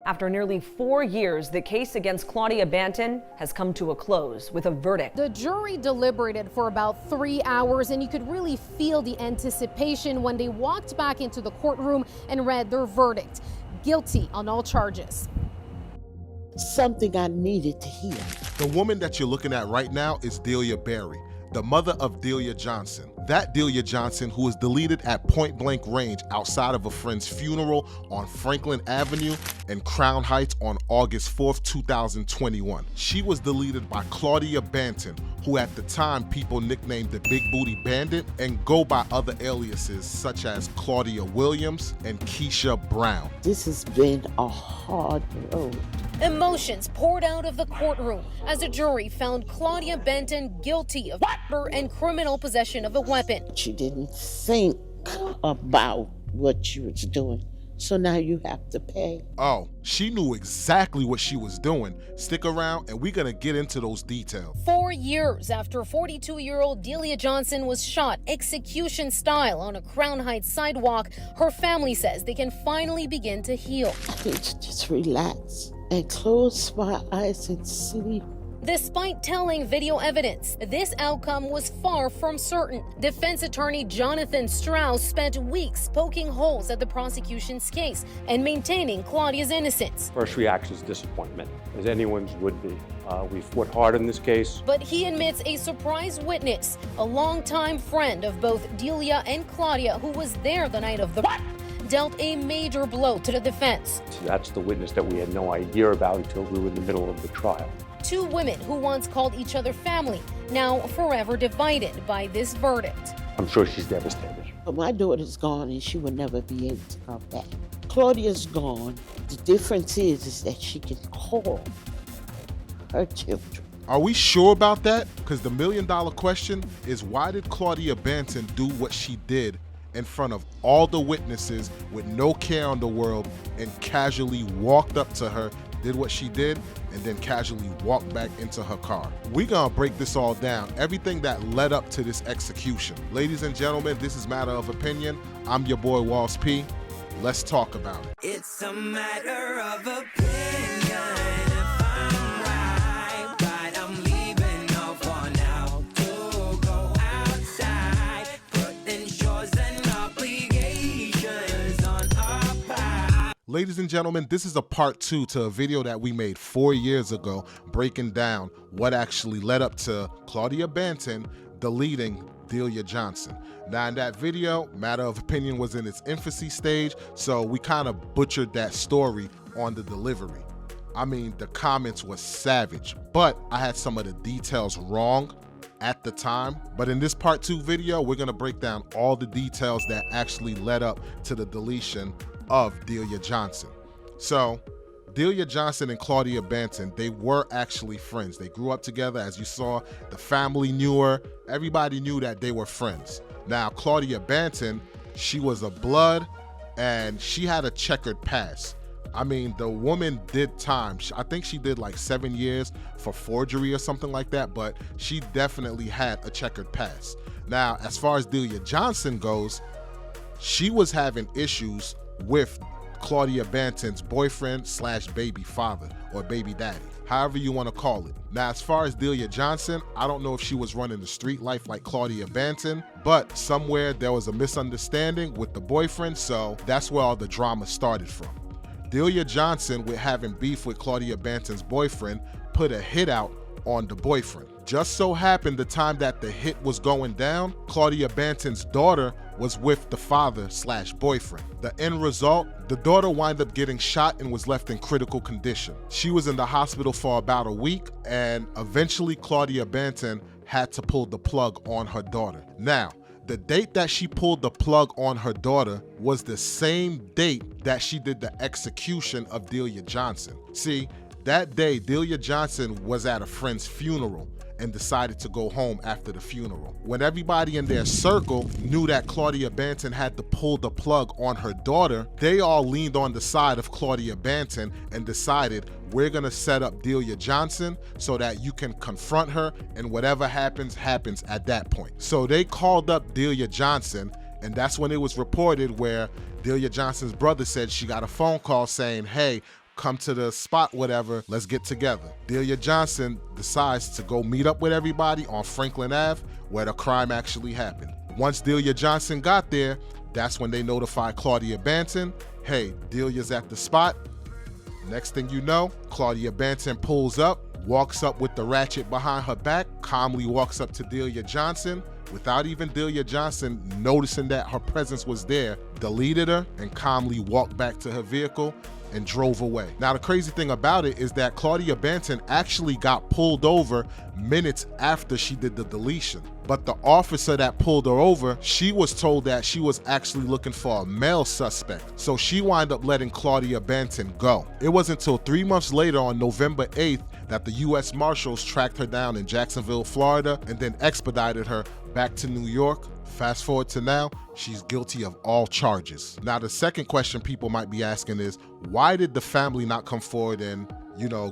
After nearly 4 years, the case against Claudia Banton has come to a close with a verdict. The jury deliberated for about 3 hours, and you could really feel the anticipation when they walked back into the courtroom and read their verdict. Guilty on all charges. Something I needed to hear. The woman that you're looking at right now is Delia Berry, the mother of Delia Johnson. That Delia Johnson who was deleted at point blank range outside of a friend's funeral on Franklin Avenue in Crown Heights on August 4th, 2021. She was deleted by Claudia Banton, who at the time people nicknamed the Big Booty Bandit and go by other aliases such as Claudia Williams and Keisha Brown. This has been a hard road. Emotions poured out of the courtroom as a jury found Claudia Banton guilty of murder and criminal possession of a weapon. She didn't think about what she was doing, so now you have to pay. Oh, she knew exactly what she was doing. Stick around and we're gonna get into those details. 4 years after 42-year-old Delia Johnson was shot execution style on a Crown Heights sidewalk, her family says they can finally begin to heal. I need to just relax and close my eyes and sleep. Despite telling video evidence, this outcome was far from certain. Defense attorney Jonathan Strauss spent weeks poking holes at the prosecution's case and maintaining Claudia's innocence. First reaction is disappointment, as anyone's would be. We fought hard in this case. But he admits a surprise witness, a longtime friend of both Delia and Claudia, who was there the night of the dealt a major blow to the defense. That's the witness that we had no idea about until we were in the middle of the trial. Two women who once called each other family, now forever divided by this verdict. I'm sure she's devastated. But my daughter's gone and she will never be able to come back. Claudia's gone. The difference is that she can call her children. Are we sure about that? Because the million-dollar question is, why did Claudia Banton do what she did in front of all the witnesses with no care in the world and casually walked up to her, did what she did, and then casually walked back into her car? We're gonna break this all down, everything that led up to this execution. Ladies and gentlemen, this is Matter of Opinion. I'm your boy, Walls P. Let's talk about it. It's a matter of opinion. If I'm right, but I'm leaving no for now to go outside, putting chores and obligations on our part. Ladies and gentlemen, this is a part 2 to a video that we made 4 years ago, breaking down what actually led up to Claudia Banton deleting Delia Johnson. Now in that video, Matter of Opinion was in its infancy stage, so we kind of butchered that story on the delivery. I mean, the comments were savage, but I had some of the details wrong at the time. But in this part 2 video, we're gonna break down all the details that actually led up to the deletion of Delia Johnson. So Delia Johnson and Claudia Banton, they were actually friends. They grew up together. As you saw, the family knew her. Everybody knew that they were friends. Now, Claudia Banton, she was a blood and she had a checkered past. I mean, the woman did time. I think she did like 7 years for forgery or something like that, but she definitely had a checkered past. Now, as far as Delia Johnson goes, she was having issues with Claudia Banton's boyfriend slash baby father or baby daddy, however you want to call it. Now, as far as Delia Johnson, I don't know if she was running the street life like Claudia Banton, but somewhere there was a misunderstanding with the boyfriend, so that's where all the drama started from. Delia Johnson, with having beef with Claudia Banton's boyfriend, put a hit out on the boyfriend. Just so happened the time that the hit was going down, Claudia Banton's daughter was with the father slash boyfriend. The end result, the daughter wound up getting shot and was left in critical condition. She was in the hospital for about a week, and eventually Claudia Banton had to pull the plug on her daughter. Now, the date that she pulled the plug on her daughter was the same date that she did the execution of Delia Johnson. See, that day, Delia Johnson was at a friend's funeral and decided to go home after the funeral. When everybody in their circle knew that Claudia Banton had to pull the plug on her daughter, they all leaned on the side of Claudia Banton and decided, we're gonna set up Delia Johnson so that you can confront her, and whatever happens, happens at that point. So they called up Delia Johnson, and that's when it was reported where Delia Johnson's brother said she got a phone call saying, hey, come to the spot, whatever, let's get together. Delia Johnson decides to go meet up with everybody on Franklin Ave, where the crime actually happened. Once Delia Johnson got there, that's when they notified Claudia Banton, hey, Delia's at the spot. Next thing you know, Claudia Banton pulls up, walks up with the ratchet behind her back, calmly walks up to Delia Johnson, without even Delia Johnson noticing that her presence was there, deleted her and calmly walked back to her vehicle and drove away. Now, the crazy thing about it is that Claudia Banton actually got pulled over minutes after she did the deletion. But the officer that pulled her over, she was told that she was actually looking for a male suspect. So she wound up letting Claudia Banton go. It wasn't until 3 months later on November 8th that the U.S. Marshals tracked her down in Jacksonville, Florida, and then expedited her back to New York. Fast forward to now, she's guilty of all charges. Now, the second question people might be asking is, why did the family not come forward and,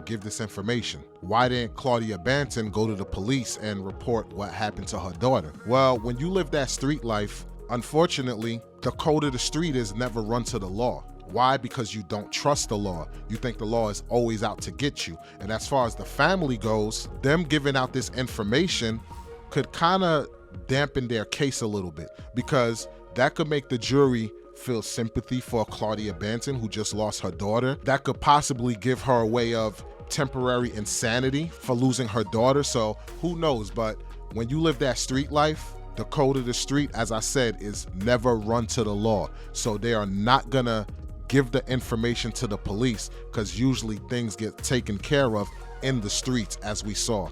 give this information? Why didn't Claudia Banton go to the police and report what happened to her daughter? Well, when you live that street life, unfortunately, the code of the street is never run to the law. Why? Because you don't trust the law. You think the law is always out to get you. And as far as the family goes, them giving out this information could kind of dampen their case a little bit, because that could make the jury feel sympathy for Claudia Banton, who just lost her daughter. That could possibly give her a way of temporary insanity for losing her daughter. So who knows? But when you live that street life, the code of the street, as I said, is never run to the law. So they are not gonna give the information to the police, because usually things get taken care of in the streets, as we saw.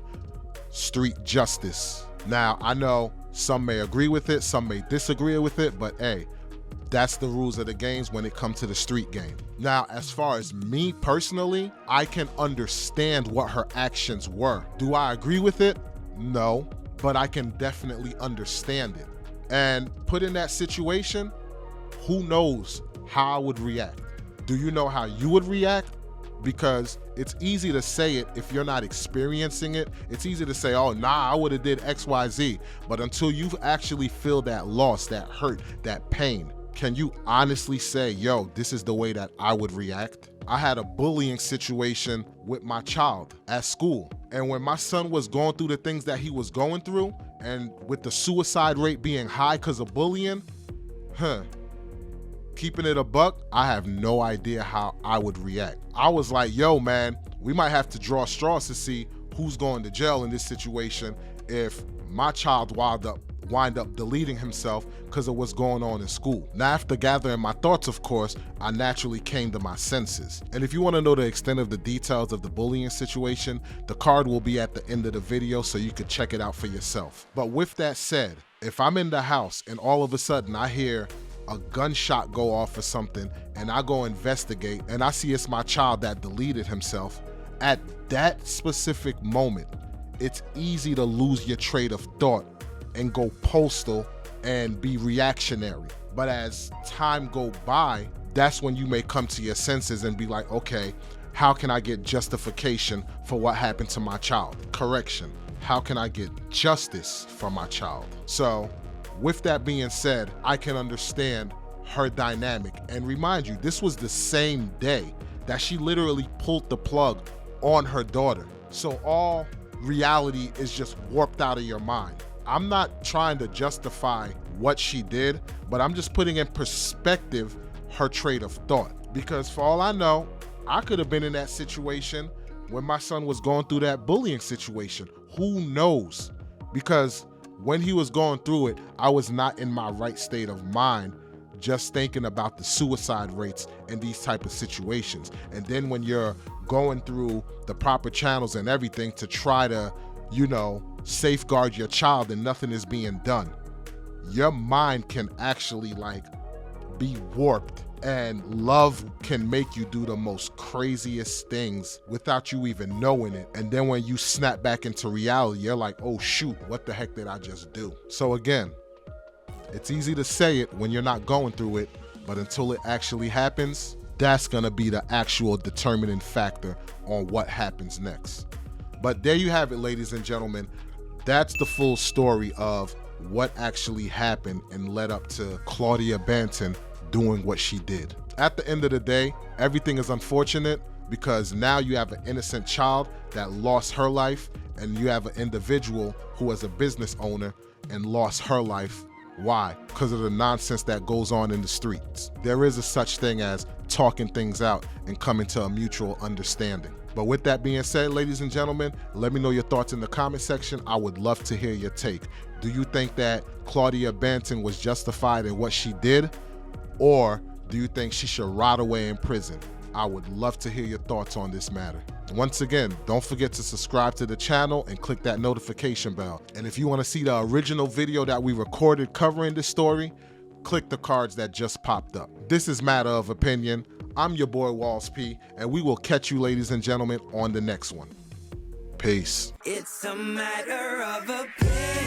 Street justice. Now, I know some may agree with it, some may disagree with it, but hey, that's the rules of the games when it comes to the street game. Now, as far as me personally, I can understand what her actions were. Do I agree with it? No, but I can definitely understand it. And put in that situation, who knows how I would react? Do you know how you would react? Because it's easy to say it if you're not experiencing it. It's easy to say, oh, nah, I would have did X, Y, Z. But until you actually feel that loss, that hurt, that pain, can you honestly say, yo, this is the way that I would react? I had a bullying situation with my child at school. And when my son was going through the things that he was going through, and with the suicide rate being high because of bullying, keeping it a buck, I have no idea how I would react. I was like, yo, man, we might have to draw straws to see who's going to jail in this situation if my child wind up deleting himself because of what's going on in school. Now, after gathering my thoughts, of course, I naturally came to my senses. And if you want to know the extent of the details of the bullying situation, the card will be at the end of the video so you could check it out for yourself. But with that said, if I'm in the house and all of a sudden I hear a gunshot go off or something, and I go investigate and I see it's my child that deleted himself, at that specific moment, it's easy to lose your train of thought and go postal and be reactionary. But as time go by, that's when you may come to your senses and be like, okay, how can I get justification for what happened to my child? Correction, how can I get justice for my child? So with that being said, I can understand her dynamic. And remind you, this was the same day that she literally pulled the plug on her daughter. So all reality is just warped out of your mind. I'm not trying to justify what she did, but I'm just putting in perspective her train of thought. Because for all I know, I could have been in that situation when my son was going through that bullying situation. Who knows? Because when he was going through it, I was not in my right state of mind, just thinking about the suicide rates and these type of situations. And then when you're going through the proper channels and everything to try to, safeguard your child and nothing is being done, your mind can actually be warped, and love can make you do the most craziest things without you even knowing it. And then when you snap back into reality, you're like, oh shoot, what the heck did I just do? So again, it's easy to say it when you're not going through it, but until it actually happens, that's gonna be the actual determining factor on what happens next. But there you have it, ladies and gentlemen. That's the full story of what actually happened and led up to Claudia Banton doing what she did. At the end of the day, everything is unfortunate, because now you have an innocent child that lost her life, and you have an individual who was a business owner and lost her life. Why? Because of the nonsense that goes on in the streets. There is a such thing as talking things out and coming to a mutual understanding. But with that being said, ladies and gentlemen, let me know your thoughts in the comment section. I would love to hear your take. Do you think that Claudia Banton was justified in what she did? Or do you think she should rot away in prison? I would love to hear your thoughts on this matter. Once again, don't forget to subscribe to the channel and click that notification bell. And if you want to see the original video that we recorded covering this story, click the cards that just popped up. This is Matter of Opinion. I'm your boy Walls P, and we will catch you, ladies and gentlemen, on the next one. Peace. It's a matter of opinion.